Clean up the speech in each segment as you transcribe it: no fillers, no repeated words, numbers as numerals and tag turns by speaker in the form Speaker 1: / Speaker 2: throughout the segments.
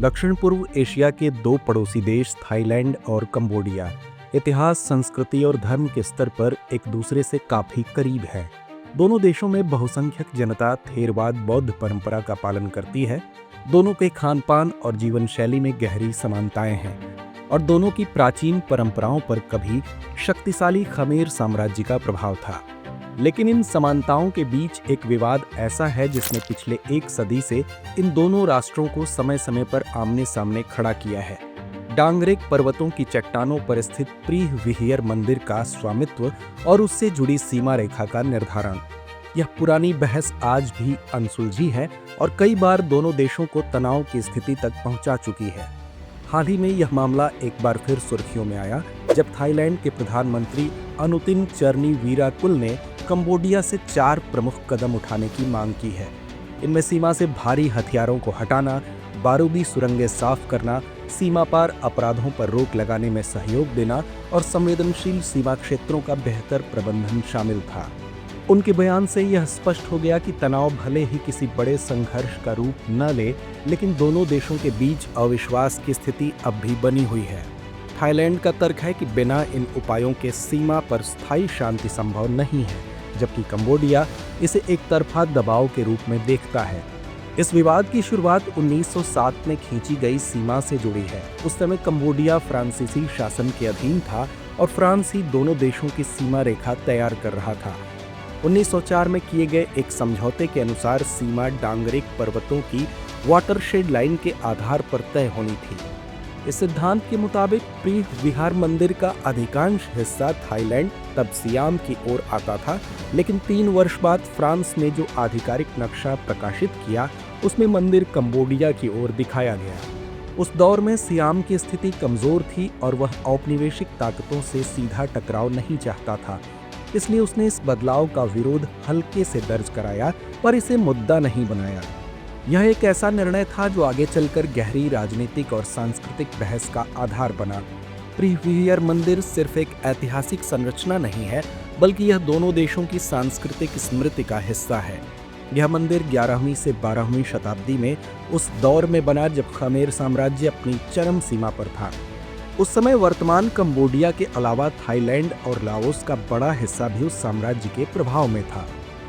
Speaker 1: दक्षिण पूर्व एशिया के दो पड़ोसी देश थाईलैंड और कंबोडिया इतिहास, संस्कृति और धर्म के स्तर पर एक दूसरे से काफी करीब है। दोनों देशों में बहुसंख्यक जनता थेरवाद बौद्ध परंपरा का पालन करती है। दोनों के खान पान और जीवन शैली में गहरी समानताएं हैं और दोनों की प्राचीन परंपराओं पर कभी शक्तिशाली खमेर साम्राज्य का प्रभाव था। लेकिन इन समानताओं के बीच एक विवाद ऐसा है जिसने पिछले एक सदी से इन दोनों राष्ट्रों को समय समय पर आमने सामने खड़ा किया है। डांगरेक पर्वतों की चट्टानों पर स्थित प्रीह विहियर मंदिर का स्वामित्व और उससे जुड़ी सीमा रेखा का निर्धारण। यह पुरानी बहस आज भी अनसुलझी है और कई बार दोनों देशों को तनाव की स्थिति तक पहुंचा चुकी है। हाल ही में यह मामला एक बार फिर सुर्खियों में आया जब थाईलैंड के प्रधानमंत्री अनुतिन चर्नीवीराकुल ने कंबोडिया से 4 प्रमुख कदम उठाने की मांग की है। इनमें सीमा से भारी हथियारों को हटाना, बारूदी सुरंगें साफ करना, सीमा पार अपराधों पर रोक लगाने में सहयोग देना और संवेदनशील सीमा क्षेत्रों का बेहतर प्रबंधन शामिल था। उनके बयान से यह स्पष्ट हो गया कि तनाव भले ही किसी बड़े संघर्ष का रूप न ले, लेकिन दोनों देशों के बीच अविश्वास की स्थिति अब भी बनी हुई है। थाईलैंड का तर्क है कि बिना इन उपायों के सीमा पर स्थायी शांति संभव नहीं है, जबकि कंबोडिया इसे एक तरफा दबाव के रूप में देखता है। इस विवाद की शुरुआत 1907 में खींची गई सीमा से जुड़ी है। उस समय कंबोडिया फ्रांसीसी शासन के अधीन था और फ्रांस ही दोनों देशों की सीमा रेखा तैयार कर रहा था। 1904 में किए गए एक समझौते के अनुसार सीमा डांगरेक पर्वतों की वाटरशेड लाइन के आधार पर तय होनी थी। इस सिद्धांत के मुताबिक प्रीह विहार मंदिर का अधिकांश हिस्सा थाईलैंड तब सियाम की ओर आता था, लेकिन 3 वर्ष बाद फ्रांस ने जो आधिकारिक नक्शा प्रकाशित किया उसमें मंदिर कंबोडिया की ओर दिखाया गया। उस दौर में सियाम की स्थिति कमजोर थी और वह औपनिवेशिक ताकतों से सीधा टकराव नहीं चाहता था, इसलिए उसने इस बदलाव का विरोध हल्के से दर्ज कराया पर इसे मुद्दा नहीं बनाया। यह एक ऐसा निर्णय था जो आगे चलकर गहरी राजनीतिक और सांस्कृतिक बहस का आधार बना। प्रीह विहियर मंदिर सिर्फ एक ऐतिहासिक संरचना नहीं है, बल्कि यह दोनों देशों की सांस्कृतिक स्मृति का हिस्सा है। यह मंदिर 11वीं से 12वीं शताब्दी में उस दौर में बना जब खमेर साम्राज्य अपनी चरम सीमा पर था। उस समय वर्तमान कंबोडिया के अलावा थाईलैंड और लाओस का बड़ा हिस्सा भी उस साम्राज्य के प्रभाव में था।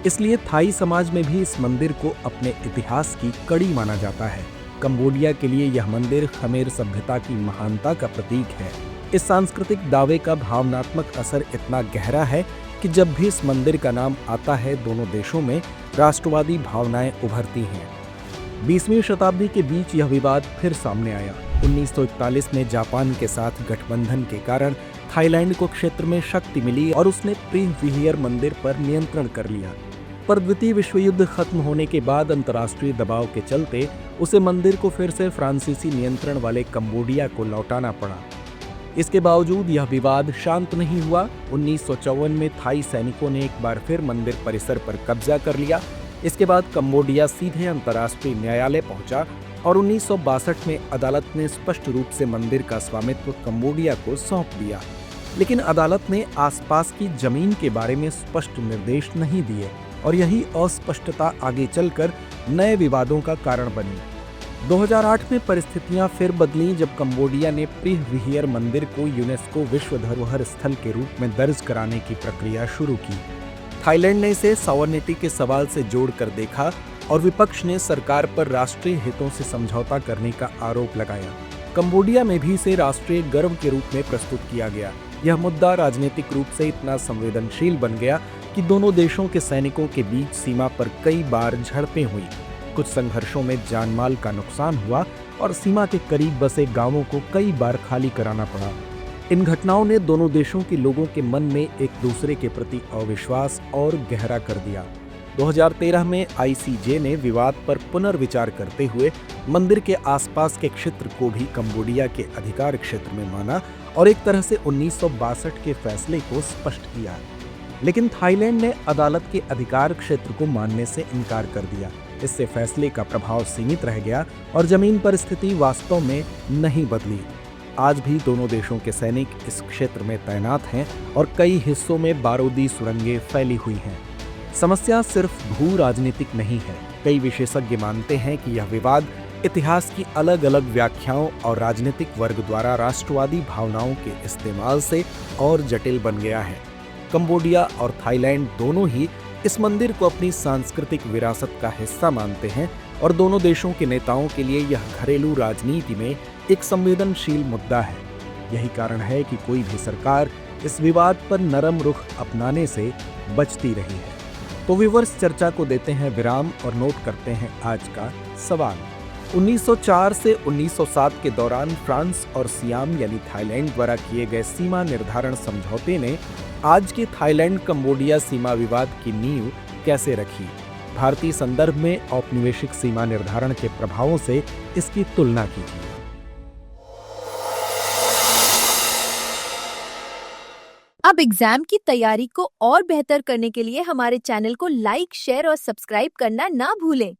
Speaker 1: इसलिए थाई समाज में भी इस मंदिर को अपने इतिहास की कड़ी माना जाता है। कंबोडिया के लिए यह मंदिर खमेर सभ्यता की महानता का प्रतीक है। इस सांस्कृतिक दावे का भावनात्मक असर इतना गहरा है कि जब भी इस मंदिर का नाम आता है, दोनों देशों में राष्ट्रवादी भावनाएं उभरती हैं। 20वीं शताब्दी के बीच यह विवाद फिर सामने आया। 1941 में जापान के साथ गठबंधन के कारण थाईलैंड को क्षेत्र में शक्ति मिली और उसने प्रीह विहियर मंदिर पर नियंत्रण कर लिया। पर द्वितीय विश्व युद्ध खत्म होने के बाद अंतर्राष्ट्रीय दबाव के चलते उसे मंदिर को फिर से फ्रांसीसी नियंत्रण वाले कंबोडिया को लौटाना पड़ा। इसके बावजूद यह विवाद शांत नहीं हुआ। 1954 में थाई सैनिकों ने एक बार फिर मंदिर परिसर पर कब्जा कर लिया। इसके बाद कंबोडिया सीधे अंतर्राष्ट्रीय न्यायालय पहुंचा और 1962 में अदालत ने स्पष्ट रूप से मंदिर का स्वामित्व कंबोडिया को सौंप दिया। लेकिन अदालत ने आसपास की जमीन के बारे में स्पष्ट निर्देश नहीं दिए और यही अस्पष्टता आगे चलकर नए विवादों का कारण बनी। 2008 में परिस्थितियां फिर बदलीं जब कंबोडिया ने प्रीह विहियर मंदिर को यूनेस्को विश्व धरोहर स्थल के रूप में दर्ज कराने की प्रक्रिया शुरू की। थाईलैंड ने इसे सॉवरेनिटी के सवाल से जोड़कर देखा और विपक्ष ने सरकार पर राष्ट्रीय हितों से समझौता करने का आरोप लगाया। कंबोडिया में भी इसे राष्ट्रीय गर्व के रूप में प्रस्तुत किया गया। यह मुद्दा राजनीतिक रूप से इतना संवेदनशील बन गया कि दोनों देशों के सैनिकों के बीच सीमा पर कई बार झड़पें हुई। कुछ संघर्षों में जानमाल का नुकसान हुआ और सीमा के करीब बसे गांवों को कई बार खाली कराना पड़ा। इन घटनाओं ने दोनों देशों के लोगों के मन में एक दूसरे के प्रति अविश्वास और गहरा कर दिया। 2013 में ICJ ने विवाद पर पुनर्विचार करते हुए मंदिर के आसपास के क्षेत्र को भी कंबोडिया के अधिकार क्षेत्र में माना और एक तरह से 1962 के फैसले को स्पष्ट किया। लेकिन थाईलैंड ने अदालत के अधिकार क्षेत्र को मानने से इनकार कर दिया। इससे फैसले का प्रभाव सीमित रह गया और जमीन पर स्थिति वास्तव में नहीं बदली। आज भी दोनों देशों के सैनिक इस क्षेत्र में तैनात हैं और कई हिस्सों में बारूदी सुरंगें फैली हुई हैं। समस्या सिर्फ भू राजनीतिक नहीं है। कई विशेषज्ञ मानते हैं कि यह विवाद इतिहास की अलग अलग व्याख्याओं और राजनीतिक वर्ग द्वारा राष्ट्रवादी भावनाओं के इस्तेमाल से और जटिल बन गया है। कंबोडिया और थाईलैंड दोनों ही इस मंदिर को अपनी सांस्कृतिक विरासत का हिस्सा मानते हैं और दोनों देशों के नेताओं के लिए यह घरेलू राजनीति में एक संवेदनशील मुद्दा है। यही कारण है कि कोई भी सरकार इस विवाद पर नरम रुख अपनाने से बचती रही है। तो व्यूअर्स, चर्चा को देते हैं विराम और नोट करते हैं आज का सवाल। 1904 से 1907 के दौरान फ्रांस और सियाम यानी थाईलैंड द्वारा किए गए सीमा निर्धारण समझौते ने आज के थाईलैंड कंबोडिया सीमा विवाद की नींव कैसे रखी? भारतीय संदर्भ में औपनिवेशिक सीमा निर्धारण के प्रभावों से इसकी तुलना कीजिए।
Speaker 2: अब एग्जाम की तैयारी को और बेहतर करने के लिए हमारे चैनल को लाइक, शेयर और सब्सक्राइब करना ना भूलें।